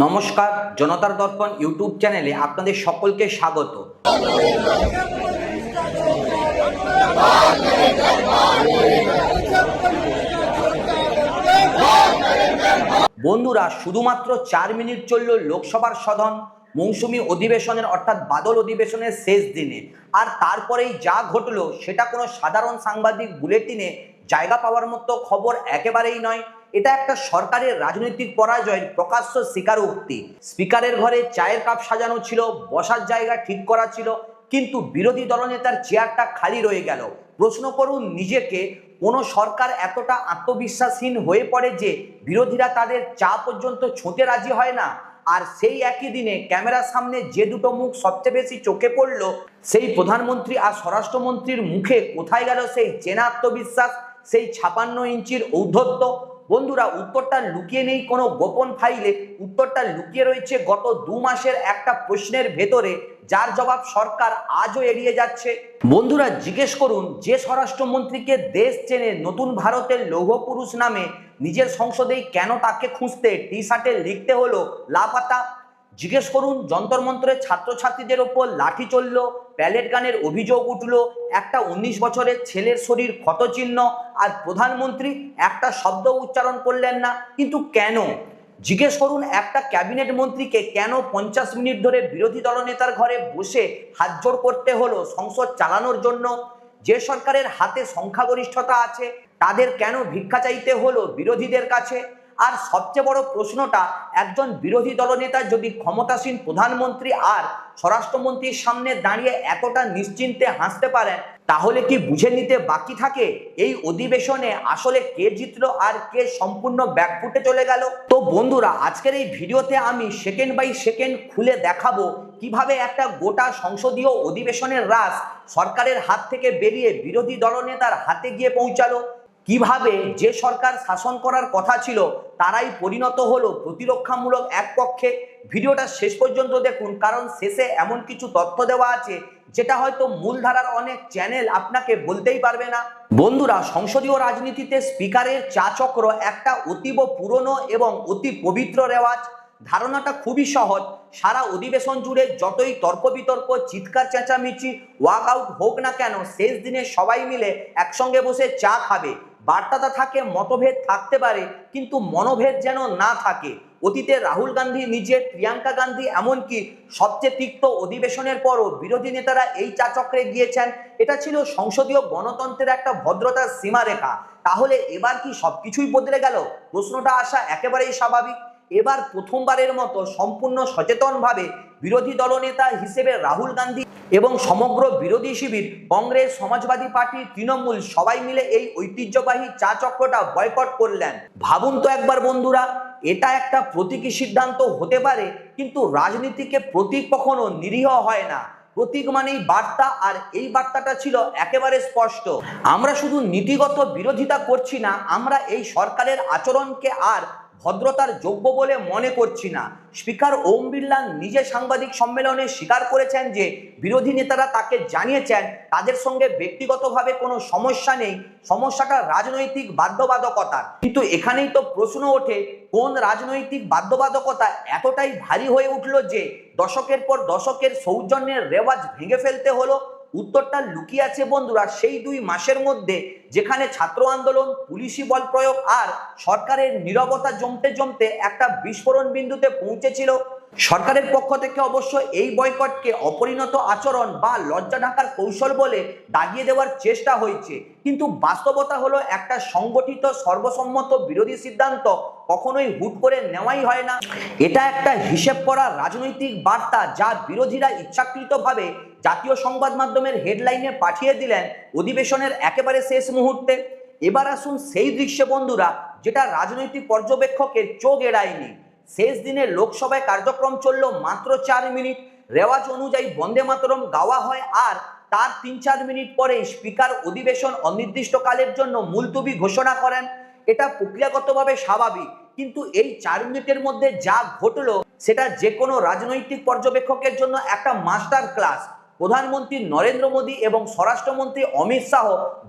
নমস্কার, জনতার দর্পণ ইউটিউব চ্যানেলে আপনাদের সকলকে স্বাগত। বন্ধুরা, শুধুমাত্র 4 মিনিট চলল লোকসভার সদন মৌসুমী অধিবেশনের অর্থাৎ বাদল অধিবেশনের শেষ দিনে, আর তারপরেই যা ঘটলো সেটা কোনো সাধারণ সাংবাদিক বুলেটিনে জায়গা পাওয়ার মতো খবর একেবারেই নয়। এটা একটা সরকারের রাজনৈতিক পরাজয়ের প্রকাশ্য স্বীকারোক্তি। স্পিকারের ঘরে চায়ের কাপ সাজানো ছিল, বসার জায়গা ঠিক করা ছিল, কিন্তু বিরোধী দলনেতার চেয়ারটা খালি রয়ে গেল। প্রশ্ন করুন নিজেকে, কোনো সরকার এতটা আত্মবিশ্বাসহীন হয়ে পড়ে যে বিরোধীরা তাদের চা পর্যন্ত ছুঁতে রাজি হয় না? আর সেই একই দিনে ক্যামেরার সামনে যে দুটো মুখ সবচেয়ে বেশি চোখে পড়লো, সেই প্রধানমন্ত্রী আর স্বরাষ্ট্রমন্ত্রীর মুখে কোথায় গেল সেই চেনা আত্মবিশ্বাস, সেই 56 ইঞ্চির ঔদ্ধত্য? বন্ধুরা, উত্তরটা লুকিয়ে নেই কোনো গোপন ফাইলে, উত্তরটা লুকিয়ে রয়েছে গত 2 মাসের একটা প্রশ্নের ভেতরে, যার জবাব সরকার আজও এড়িয়ে যাচ্ছে। বন্ধুরা, জিজ্ঞেস করুন যে স্বরাষ্ট্রমন্ত্রীকে দেশ চেনে নতুন ভারতের লৌহ পুরুষ নামে, নিজের সংসদেই কেন তাকে খুঁজতে টি শার্টে লিখতে হলো লাপাতা? জিজ্ঞেস করুন যন্তর মন্ত্রের ছাত্রছাত্রীদের ওপর লাঠি চলল, প্যালেট গানের অভিযোগ উঠল, একটা 19 বছরের ছেলের শরীর ক্ষতচিহ্ন, আর প্রধানমন্ত্রী একটা শব্দ উচ্চারণ করলেন না। কিন্তু কেন? জিজ্ঞেস করুন একটা ক্যাবিনেট মন্ত্রীকে কেন 50 মিনিট ধরে বিরোধী দলনেতার ঘরে বসে হাতজোড় করতে হলো সংসদ চালানোর জন্য? যে সরকারের হাতে সংখ্যাগরিষ্ঠতা আছে তাদের কেন ভিক্ষা চাইতে হলো বিরোধীদের কাছে? আর সবচেয়ে বড় প্রশ্নটা, একজন বিরোধী দলনেতা যদি ক্ষমতাসীন প্রধানমন্ত্রী আর স্বরাষ্ট্রমন্ত্রীর সামনে দাঁড়িয়ে এতটা নিশ্চিন্তে হাসতে পারেন, তাহলে কি বুঝে নিতে বাকি থাকে এই অধিবেশনে আসলে কে জিতলো আর কে সম্পূর্ণ ব্যাকফুটে চলে গেল? তো বন্ধুরা, আজকের এই ভিডিওতে আমি সেকেন্ড বাই সেকেন্ড খুলে দেখাবো কিভাবে একটা গোটা সংসদীয় অধিবেশনের রাশ সরকারের হাত থেকে বেরিয়ে বিরোধী দলনেতার হাতে গিয়ে পৌঁছালো, কিভাবে যে সরকার শাসন করার কথা ছিল তারাই পরিণত হলো প্রতিরক্ষামূলক এক পক্ষে। ভিডিওটা শেষ পর্যন্ত দেখুন, কারণ শেষে এমন কিছু তথ্য দেওয়া আছে যেটা হয়তো মূলধারার অনেক চ্যানেল আপনাকে বলতেই পারবে না। বন্ধুরা, সংসদীয় রাজনীতিতে স্পিকারের চা চক্র একটা অতীব পুরনো এবং অতি পবিত্র রেওয়াজ। ধারণাটা খুবই সহজ, সারা অধিবেশন জুড়ে যতই তর্ক বিতর্ক, চিৎকার চেঁচামেচি, ওয়াক আউট হোক না কেন, শেষ দিনে সবাই মিলে একসঙ্গে বসে চা খাবে। বার্তাটা থাকে মতভেদ থাকতে পারে, কিন্তু মনোভেদ যেন না থাকে। অতীতে রাহুল গান্ধী নিজে, প্রিয়াঙ্কা গান্ধী, এমনকি সবচেয়ে তিক্ত অধিবেশনের পরও বিরোধী নেতারা এই চা চক্রে গিয়েছেন। এটা ছিল সংসদীয় গণতন্ত্রের একটা ভদ্রতার সীমারেখা। তাহলে এবার কি সবকিছুই বদলে গেল? প্রশ্নটা আসা একেবারেই স্বাভাবিক। এবার প্রথমবারের মতো সম্পূর্ণ সচেতনভাবে বিরোধী দলনেতা হিসেবে রাহুল গান্ধী এবং সমগ্র বিরোধী শিবির কংগ্রেস, সমাজবাদী পার্টি, তৃণমূল সবাই মিলে এই ঐতিহ্যবাহী চা চক্রটা বয়কট করলেন। ভাবুন তো একবার বন্ধুরা, এটা একটা প্রতীকী সিদ্ধান্ত হতে পারে, কিন্তু রাজনীতিকে প্রতীক কখনো নিরীহ হয় না। প্রতীক মানেই বার্তা, আর এই বার্তাটা ছিল একেবারে স্পষ্ট। আমরা শুধু নীতিগত বিরোধিতা করছি না, আমরা এই সরকারের আচরণকে আর ভদ্রতার যোগ্য বলে মনে করছি না। স্পিকার ওম বিড়লা নিজে সাংবাদিক সম্মেলনে স্বীকার করেছেন যে বিরোধী নেতারা তাকে জানিয়েছেন তাদের সঙ্গে ব্যক্তিগতভাবে কোনো সমস্যা নেই, সমস্যাটা রাজনৈতিক বাধ্যবাধকতার। কিন্তু এখানেই তো প্রশ্ন ওঠে, কোন রাজনৈতিক বাধ্যবাধকতা এতটাই ভারী হয়ে উঠল যে দশকের পর দশকের সৌজন্যের রেওয়াজ ভেঙে ফেলতে হলো? উত্তরটা লুকিয়ে আছে বন্ধুরা সেই 2 মাসের মধ্যে, যেখানে ছাত্র আন্দোলন, পুলিশি বল প্রয়োগ আর সরকারের নীরবতা জমতে জমতে একটা বিস্ফোরণ বিন্দুতে পৌঁছেছিল। সরকারের পক্ষ থেকে অবশ্য এই বয়কটকে অপরিণত আচরণ বা লজ্জা ঢাকার কৌশল বলে দাগিয়ে দেওয়ার চেষ্টা হয়েছে, কিন্তু বাস্তবতা হলো একটা সংগঠিত সর্বসম্মত বিরোধী সিদ্ধান্ত কখনোই হুট করে নেওয়াই হয় না। এটা একটা হিসেব করা রাজনৈতিক বার্তা যা বিরোধীরা ইচ্ছাকৃতভাবে জাতীয় সংবাদ মাধ্যমের হেডলাইনে পাঠিয়ে দিলেন অধিবেশনের একেবারে শেষ মুহূর্তে। এবার আসুন সেই দৃশ্যে বন্ধুরা, যেটা রাজনৈতিক পর্যবেক্ষকের চোখ এড়ায়নি। শেষ দিনে লোকসভায় কার্যক্রম চলল মাত্র 4 মিনিট। রেওয়াজ অনুযায়ী বন্দে মাতরম গাওয়া হয়, আর তার 3-4 মিনিট পরে স্পিকার অধিবেশন অনির্দিষ্টকালের জন্য মুলতবি ঘোষণা করেন। এটা প্রক্রিয়াগতভাবে স্বাভাবিক, কিন্তু এই 4 মিনিটের মধ্যে যা ঘটলো সেটা যে কোনো রাজনৈতিক পর্যবেক্ষকের জন্য একটা মাস্টার ক্লাস। প্রধানমন্ত্রী নরেন্দ্র মোদী এবং স্বরাষ্ট্রমন্ত্রী অমিত শাহ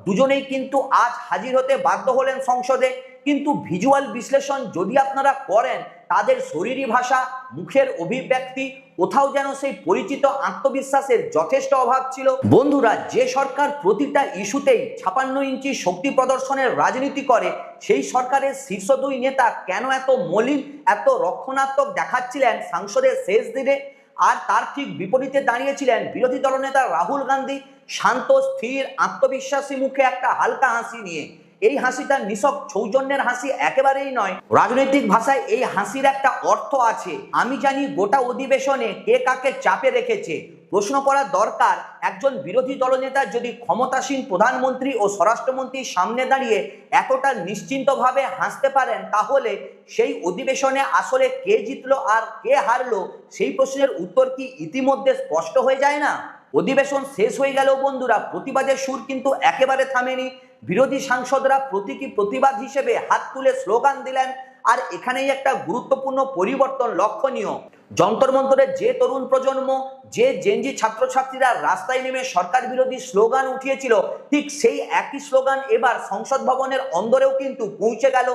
দুজনেই কিন্তু আজ হাজির হতে বাধ্য হলেন সংসদে। কিন্তু ভিজুয়াল বিশ্লেষণ যদি আপনারা করেন, তাদের শরীরী ভাষা, মুখের অভিব্যক্তি, কোথাও যেন সেই পরিচিত আত্মবিশ্বাসের যথেষ্ট অভাব ছিল। বন্ধুরা, যে সরকার প্রতিটা ইস্যুতেই 56 ইঞ্চি শক্তি প্রদর্শনের রাজনীতি করে, সেই সরকারের শীর্ষ দুই নেতা কেন এত মলিন, এত রক্ষণাত্মক দেখাচ্ছিলেন সংসদের শেষ দিনে? আর তার ঠিক বিপরীতে দাঁড়িয়েছিলেন বিরোধী দলনেতা রাহুল গান্ধী, শান্ত, স্থির, আত্মবিশ্বাসী মুখে একটা হালকা হাসি নিয়ে। এই হাসিটা নিছক সৌজন্যের হাসি একেবারেই নয়। রাজনৈতিক ভাষায় এই হাসির একটা অর্থ আছে। আমি জানি গোটা অধিবেশনে কে কাকে চাপে রেখেছে। প্রশ্ন করা দরকার, একজন বিরোধী দলনেতা যদি ক্ষমতাসীন প্রধানমন্ত্রী ও স্বরাষ্ট্রমন্ত্রীর সামনে দাঁড়িয়ে এতটা নিশ্চিন্তভাবে হাসতে পারেন, তাহলে সেই অধিবেশনে আসলে কে জিতলো আর কে হারলো, সেই প্রশ্নের উত্তর কি ইতিমধ্যে স্পষ্ট হয়ে যায় না? অধিবেশন শেষ হয়ে গেল বন্ধুরা, প্রতিবাদের সুর কিন্তু একেবারে থামেনি। বিরোধী সাংসদরা প্রতীকী প্রতিবাদ হিসেবে হাত তুলে স্লোগান দিলেন। আর এখানেই একটা গুরুত্বপূর্ণ পরিবর্তন লক্ষণীয়। যন্তর মন্তরের যে তরুণ প্রজন্ম, যে জেনজি ছাত্রছাত্রীরা রাস্তায় নেমে সরকার বিরোধী স্লোগান উঠিয়েছিল, ঠিক সেই একই স্লোগান এবার সংসদ ভবনের অন্দরেও কিন্তু পৌঁছে গেল।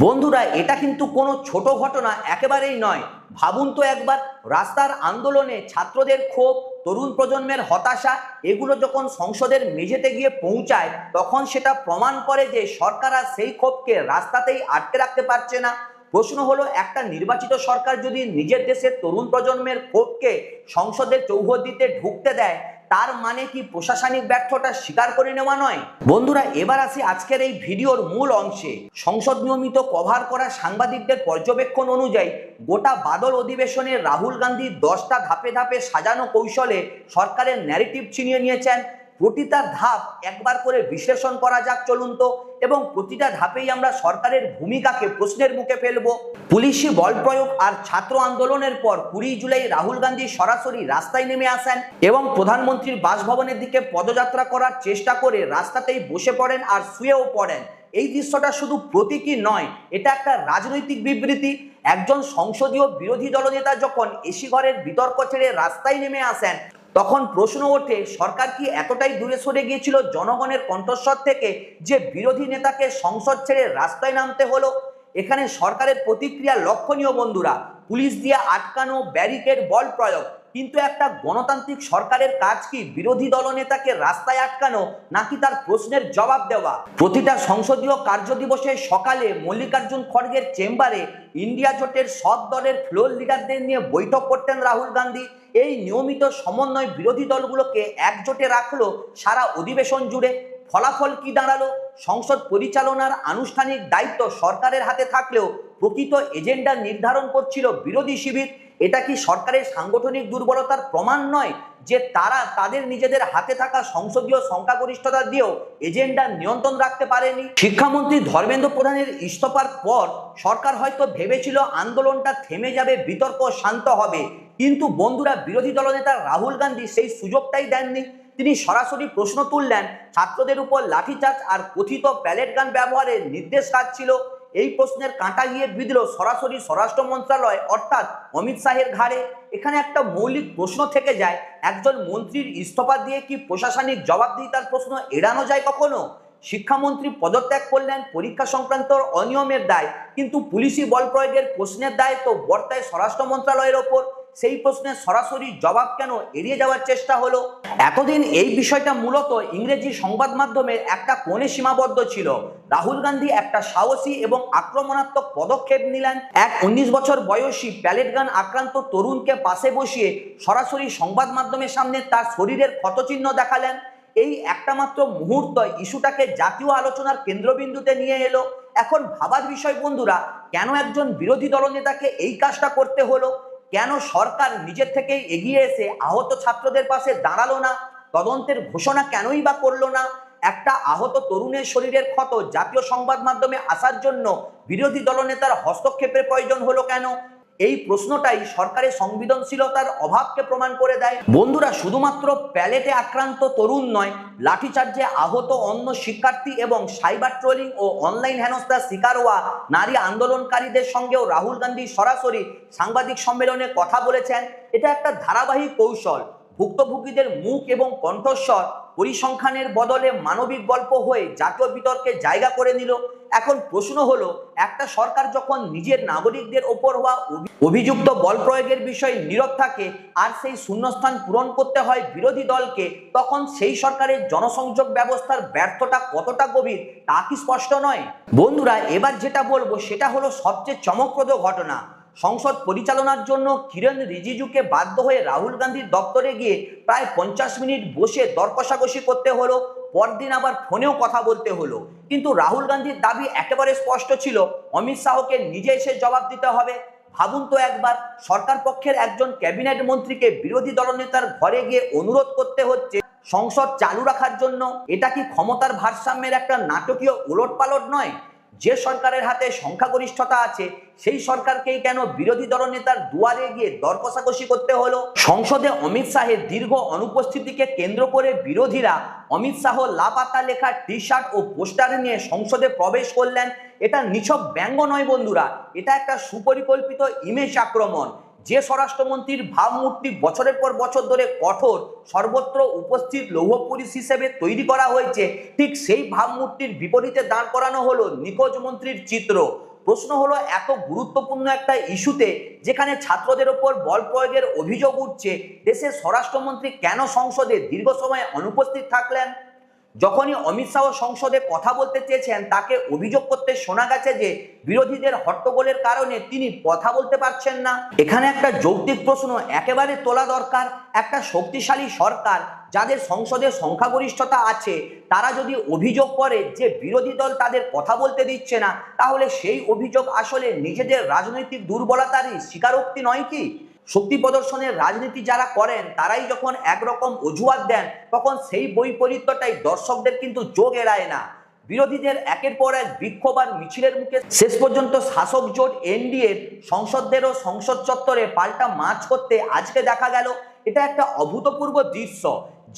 বন্ধুরা, এটা কিন্তু কোনো ছোট ঘটনা একেবারেই নয়। ভাবুন তো একবার, রাস্তার আন্দোলনে ছাত্রদের ক্ষোভ, তরুণ প্রজন্মের হতাশা, এগুলো যখন সংসদের মেঝেতে গিয়ে পৌঁছায়, তখন সেটা প্রমাণ করে যে সরকার আর সেই ক্ষোভকে রাস্তাতেই আটকে রাখতে পারছে না। প্রশ্ন হলো, একটা নির্বাচিত সরকার যদি নিজের দেশের তরুণ প্রজন্মের ক্ষোভকে সংসদের চৌহদ্দিতে ঢুকতে দেয়, তার মানে কি প্রশাসনিক ব্যর্থতা স্বীকার করে নেওয়া নয়? বন্ধুরা, এবার আসি আজকের এই ভিডিওর মূল অংশে। সংসদ নিয়মিত কভার করা সাংবাদিকদের পর্যবেক্ষণ অনুযায়ী গোটা বাদল অধিবেশনে রাহুল গান্ধী 10টা ধাপে ধাপে সাজানো কৌশলে সরকারের ন্যারেটিভ ছিনিয়ে নিয়েছেন। প্রতিটা ধাপ একবার করে বিশ্লেষণ করা যাক চলুন তো, এবং প্রতিটা ধাপেই আমরা সরকারের ভূমিকাকে প্রশ্নের মুখে ফেলবো। পুলিশি বল প্রয়োগ আর ছাত্র আন্দোলনের পর 20 জুলাই রাহুল গান্ধী সরাসরি রাস্তায় নেমে আসেন এবং প্রধানমন্ত্রীর বাসভবনের দিকে পদযাত্রা করার চেষ্টা করে রাস্তাতেই বসে পড়েন আর শুয়েও পড়েন। এই দৃশ্যটা শুধু প্রতীকী নয়, এটা একটা রাজনৈতিক বিবৃতি। একজন সংসদীয় বিরোধী দলনেতা যখন এসি ঘরের বিতর্ক ছেড়ে রাস্তায় নেমে আসেন, তখন প্রশ্ন ওঠে, সরকার কি এতটাই দূরে সরে গিয়েছিল জনগণের কণ্ঠস্বর থেকে যে বিরোধী নেতাকে সংসদ ছেড়ে রাস্তায় নামতে হলো? এখানে সরকারের প্রতিক্রিয়া লক্ষণীয় বন্ধুরা। পুলিশ দিয়ে আটকানো, ব্যারিকেড, বল প্রয়োগ। কিন্তু একটা গণতান্ত্রিক সরকারের কাজ কি বিরোধী দলনেতাকে রাস্তায় আটকানো, নাকি তার প্রশ্নের জবাব দেওয়া? প্রতিটা সংসদীয় কার্যদিবসে সকালে মল্লিকার্জুন খড়গের চেম্বারে ইন্ডিয়া জোটের সব দলের ফ্লোর লিডারদের নিয়ে বৈঠক করতেন রাহুল গান্ধী। এই নিয়মিত সমন্বয় বিরোধী দলগুলোকে একজোটে রাখলো সারা অধিবেশন জুড়ে। ফলাফল কি দাঁড়ালো? সংসদ পরিচালনার আনুষ্ঠানিক দায়িত্ব সরকারের হাতে থাকলেও প্রকৃত এজেন্ডা নির্ধারণ করছিল বিরোধী শিবির। এটা কি সরকারের সাংগঠনিক দুর্বলতার প্রমাণ নয় যে তারা তাদের নিজেদের হাতে থাকা সংসদীয় সংখ্যাগরিষ্ঠতা দিয়েও এজেন্ডা নিয়ন্ত্রণ রাখতে পারেনি? শিক্ষামন্ত্রী ধর্মেন্দ্র প্রধানের ইস্তফার পর সরকার হয়তো ভেবেছিল আন্দোলনটা থেমে যাবে, বিতর্ক শান্ত হবে। কিন্তু বন্ধুরা, বিরোধী দলনেতা রাহুল গান্ধী সেই সুযোগটাই দেননি। তিনি সরাসরি প্রশ্ন তুললেন, ছাত্রদের উপর লাঠিচার্জ আর কথিত প্যালেট গান ব্যবহারের নির্দেশ কাজ ছিল। এই প্রশ্নের কাঁটা গিয়ে বিঁধল সরাসরি স্বরাষ্ট্র মন্ত্রণালয় অর্থাৎ অমিত শাহের ঘাড়ে। এখানে একটা মৌলিক প্রশ্ন থেকে যায়, একজন মন্ত্রীর ইস্তফা দিয়ে কি প্রশাসনিক জবাবদিহিতার প্রশ্ন এড়ানো যায় কখনো? শিক্ষামন্ত্রী পদত্যাগ করলেন পরীক্ষা সংক্রান্ত অনিয়মের দায়, কিন্তু পুলিশি বল প্রয়োগের প্রশ্নের দায় তো বর্তায় স্বরাষ্ট্র মন্ত্রণালয়ের ওপর। সেই প্রশ্নের সরাসরি জবাব কেন এড়িয়ে যাওয়ার চেষ্টা হলো? এতদিন এই বিষয়টা মূলত ইংরেজি সংবাদ মাধ্যমের একটা কোণে সীমাবদ্ধ ছিল। রাহুল গান্ধী একটা সাহসী এবং আক্রমণাত্মক পদক্ষেপ নিলেন। এক 19 বছর বয়সী প্যালেট গান আক্রান্ত তরুণকে পাশে বসিয়ে সরাসরি সংবাদ মাধ্যমের সামনে তার শরীরের ক্ষতচিহ্ন দেখালেন। এই একটা মাত্র মুহূর্ত ইস্যুটাকে জাতীয় আলোচনার কেন্দ্রবিন্দুতে নিয়ে এলো। এখন ভাবার বিষয় বন্ধুরা, কেন একজন বিরোধী দলনেতাকে এই কাজটা করতে হলো? কেন সরকার নিজের থেকেই এগিয়ে এসে আহত ছাত্রদের পাশে দাঁড়ালো না? তদন্তের ঘোষণা কেনই বা করলো না? একটা আহত তরুণের শরীরের ক্ষত জাতীয় সংবাদ মাধ্যমে আসার জন্য বিরোধী দলনেতার হস্তক্ষেপের প্রয়োজন হলো কেন? এই প্রশ্নটাই সরকারের সংবেদনশীলতার অভাবকে প্রমাণ করে দেয়। বন্ধুরা, শুধুমাত্র প্যালেটে আক্রান্ত তরুণ নয়, লাঠিচার্জে আহত অন্য শিক্ষার্থী এবং সাইবার ট্রোলিং ও অনলাইন হেনস্থার শিকার হওয়া নারী আন্দোলনকারীদের সঙ্গেও রাহুল গান্ধী সরাসরি সাংবাদিক সম্মেলনে কথা বলেছেন। এটা একটা ধারাবাহিক কৌশল। ভুক্তভোগীদের মুখ এবং কণ্ঠস্বর পরিসংখ্যানের বদলে মানবিক গল্প হয়ে জাতীয় বিতর্কে জায়গা করে নিল। এখন প্রশ্ন হলো, একটা সরকার যখন নিজের নাগরিকদের ওপর হওয়া অভিযুক্ত বল প্রয়োগের বিষয়ে নীরব থাকে আর সেই শূন্যস্থান পূরণ করতে হয় বিরোধী দলকে, তখন সেই সরকারের জনসংযোগ ব্যবস্থার ব্যর্থতা কতটা গভীর তা কি স্পষ্ট নয়? বন্ধুরা, এবার যেটা বলবো সেটা হলো সবচেয়ে চমকপ্রদ ঘটনা। সংসদ পরিচালনার জন্য কিরণ রিজিজুকে বাধ্য হয়ে রাহুল গান্ধীর দপ্তরে গিয়ে প্রায় 50 মিনিট বসে দর কষাকষি করতে হলো, পরদিন আবার ফোনেও কথা বলতে হলো। কিন্তু রাহুল গান্ধীর দাবি একেবারে স্পষ্ট ছিল, অমিত শাহকে নিজে এসে জবাব দিতে হবে। ভাবুন তো একবার, সরকার পক্ষের একজন ক্যাবিনেট মন্ত্রীকে বিরোধী দলনেতার ঘরে গিয়ে অনুরোধ করতে হচ্ছে সংসদ চালু রাখার জন্য। এটা কি ক্ষমতার ভারসাম্যের একটা নাটকীয় উলটপালট নয়? যে সরকারের হাতে সংখ্যাগরিষ্ঠতা আছে সেই সরকারকেই কেন বিরোধী দলনেতার দুয়ারে গিয়ে দর কষাকষি করতে হলো? সংসদে অমিত শাহের দীর্ঘ অনুপস্থিতিকে কেন্দ্র করে বিরোধীরা অমিত শাহ লাপাতা লেখা টি শার্ট ও পোস্টার নিয়ে সংসদে প্রবেশ করলেন। এটা নিছক ব্যঙ্গ নয় বন্ধুরা, এটা একটা সুপরিকল্পিত ইমেজ আক্রমণ। যে স্বরাষ্ট্রমন্ত্রীর ভাবমূর্তি বছরের পর বছর ধরে কঠোর, সর্বত্র উপস্থিত লৌহ পুরুষ হিসেবে তৈরি করা হয়েছে, ঠিক সেই ভাবমূর্তির বিপরীতে দাঁড় করানো হলো নিখোঁজ মন্ত্রীর চিত্র। প্রশ্ন হলো, এত গুরুত্বপূর্ণ একটা ইস্যুতে যেখানে ছাত্রদের ওপর বল প্রয়োগের অভিযোগ উঠছে, দেশের স্বরাষ্ট্রমন্ত্রী কেন সংসদে দীর্ঘ সময় অনুপস্থিত থাকলেন? যখনই অমিত শাহ সংসদে কথা বলতে চেয়েছেন, তাকে অভিযোগ করতে শোনা গেছে যে বিরোধীদের হট্টগোলের কারণে তিনি কথা বলতে পারছেন না। এখানে একটা যৌক্তিক প্রশ্ন একেবারে তোলা দরকার। একটা শক্তিশালী সরকার যাদের সংসদে সংখ্যাগরিষ্ঠতা আছে, তারা যদি অভিযোগ করে যে বিরোধী দল তাদের কথা বলতে দিচ্ছে না, তাহলে সেই অভিযোগ আসলে নিজেদের রাজনৈতিক দুর্বলতারই স্বীকারোক্তি নয় কি? শক্তি প্রদর্শনের রাজনীতি যারা করেন তারাই যখন একরকম অজুহাত দেন, তখন সেই বৈপরীত্যটাই দর্শকদের কিন্তু চোখ এড়ায় না। বিরোধীদের একের পর এক বিক্ষোভ আর মিছিলের মুখে শেষ পর্যন্ত শাসক জোট এনডিএর সংসদদেরও সংসদ চত্বরে পাল্টা মার্চ করতে আজকে দেখা গেল। এটা একটা অভূতপূর্ব দৃশ্য।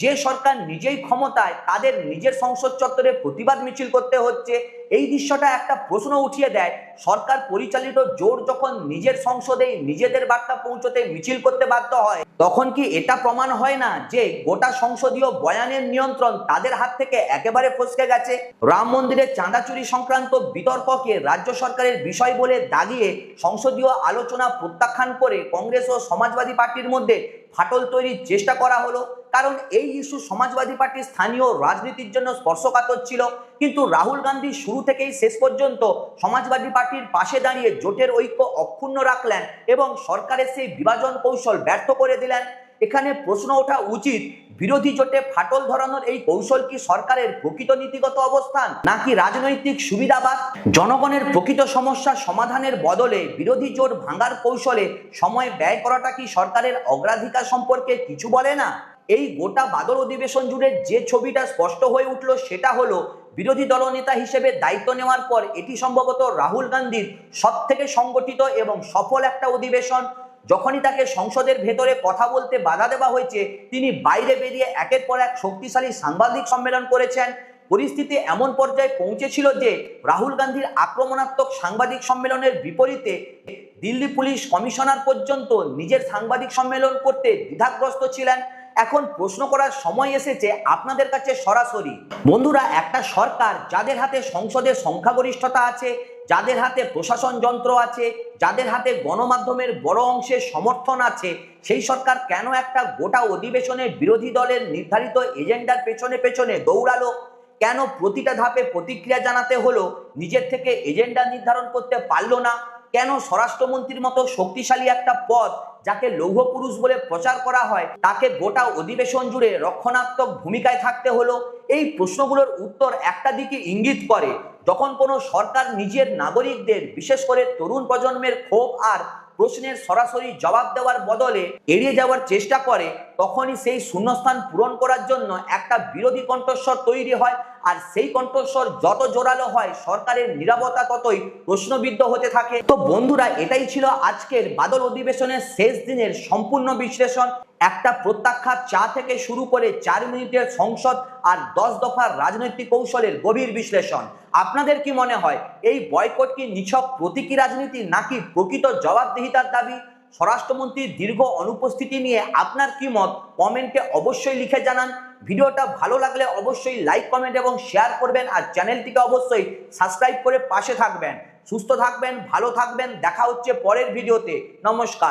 যে সরকার নিজেই ক্ষমতায়, তাদের নিজের সংসদ চত্বরে প্রতিবাদ মিছিল করতে হচ্ছে। এই দৃশ্যটা একটা প্রশ্ন উঠিয়ে দেয়, সরকার পরিচালিত জোট যখন নিজের সংসদেই নিজেদের বার্তা পৌঁছতে মিছিল করতে বাধ্য হয়, তখন কি এটা প্রমাণ হয় না যে গোটা সংসদীয় বয়ানের নিয়ন্ত্রণ তাদের হাত থেকে একেবারে ফসকে গেছে? রাম মন্দিরের চাঁদা চুরি সংক্রান্ত বিতর্ককে রাজ্য সরকারের বিষয় বলে দাগিয়ে সংসদীয় আলোচনা প্রত্যাখ্যান করে কংগ্রেস ও সমাজবাদী পার্টির মধ্যে ফাটল তৈরির চেষ্টা করা হলো। কারণ এই ইস্যু সমাজবাদী পার্টির স্থানীয় রাজনীতির জন্য স্পর্শকাতর ছিল। কিন্তু রাহুল গান্ধী শুরু থেকেই শেষ পর্যন্ত সমাজবাদী পার্টির পাশে দাঁড়িয়ে জোটের ঐক্য অক্ষুণ্ণ রাখলেন এবং সরকারের সেই বিভাজন কৌশল ব্যর্থ করে দিলেন। এখানে প্রশ্ন ওঠা উচিত, বিরোধী জোটে ফাটল ধরানোর এই কৌশল কি সরকারের প্রকৃত নীতিগত অবস্থান, নাকি রাজনৈতিক সুবিধাবাদ? জনগণের প্রকৃত সমস্যা সমাধানের বদলে বিরোধী জোট ভাঙার কৌশলে সময় ব্যয় করাটা কি সরকারের অগ্রাধিকার সম্পর্কে কিছু বলে না? এই গোটা বাদল অধিবেশন জুড়ে যে ছবিটা স্পষ্ট হয়ে উঠল সেটা হলো, বিরোধী দলনেতা হিসেবে দায়িত্ব নেওয়ার পর এটি সম্ভবত রাহুল গান্ধীর সবথেকে সংগঠিত এবং সফল একটা অধিবেশন। যখনই তাকে সংসদের ভেতরে কথা বলতে বাধা দেওয়া হয়েছে, তিনি বাইরে বেরিয়ে একের পর এক শক্তিশালী সাংবাদিক সম্মেলন করেছেন। পরিস্থিতি এমন পর্যায়ে পৌঁছেছিল যে রাহুল গান্ধীর আক্রমণাত্মক সাংবাদিক সম্মেলনের বিপরীতে দিল্লি পুলিশ কমিশনার পর্যন্ত নিজের সাংবাদিক সম্মেলন করতে দ্বিধাগ্রস্ত ছিলেন। এখন প্রশ্ন করার সময় এসেছে আপনাদের কাছে সরাসরি। বন্ধুরা, একটা সরকার যাদের হাতে সংসদের সংখ্যাগরিষ্ঠতা আছে, যাদের হাতে প্রশাসন যন্ত্র আছে, যাদের হাতে গণমাধ্যমের বড় অংশের সমর্থন আছে, সেই সরকার কেন একটা গোটা অধিবেশনে বিরোধী দলের নির্ধারিত এজেন্ডার পেছনে পেছনে দৌড়ালো? কেন প্রতিটা ধাপে প্রতিক্রিয়া জানাতে হলো, নিজের থেকে এজেন্ডা নির্ধারণ করতে পারলো না? কেন স্বরাষ্ট্রমন্ত্রীর মতো শক্তিশালী একটা পদ, যাকে লৌহ পুরুষ বলে প্রচার করা হয়, তাকে গোটা অধিবেশন জুড়ে রক্ষণাত্মক ভূমিকায় থাকতে হলো? এই প্রশ্নগুলোর উত্তর একটা দিকে ইঙ্গিত করে, যখন কোনো সরকার নিজের নাগরিকদের, বিশেষ করে তরুণ প্রজন্মের ক্ষোভ আর প্রশ্নের সরাসরি জবাব দেওয়ার বদলে এড়িয়ে যাওয়ার চেষ্টা করে, তখনই সেই শূন্যস্থান পূরণ করার জন্য একটা বিরোধী কণ্ঠস্বর তৈরি হয়, আর সেই কণ্ঠস্বর যত জোরালো হয় সরকারের নীরবতা ততই প্রশ্নবিদ্ধ হতে থাকে। তো বন্ধুরা, এটাই ছিল আজকের বাদল অধিবেশনের শেষ দিনের সম্পূর্ণ বিশ্লেষণ। একটা প্রত্যাখ্যাত চা থেকে শুরু করে 4 মিনিটের সংসদ আর 10 দফার রাজনৈতিক কৌশলের গভীর বিশ্লেষণ। আপনাদের কি মনে হয় এই বয়কট কি নিছক প্রতীকী রাজনীতি নাকি প্রকৃত জবাবদিহিতার দাবি? স্বরাষ্ট্রমন্ত্রীর দীর্ঘ অনুপস্থিতি নিয়ে আপনার কি মত কমেন্টে অবশ্যই লিখে জানান। ভিডিওটা ভালো লাগলে অবশ্যই লাইক, কমেন্ট এবং শেয়ার করবেন, আর চ্যানেলটিকে অবশ্যই সাবস্ক্রাইব করে পাশে থাকবেন। সুস্থ থাকবেন, ভালো থাকবেন, দেখা হচ্ছে পরের ভিডিওতে। নমস্কার।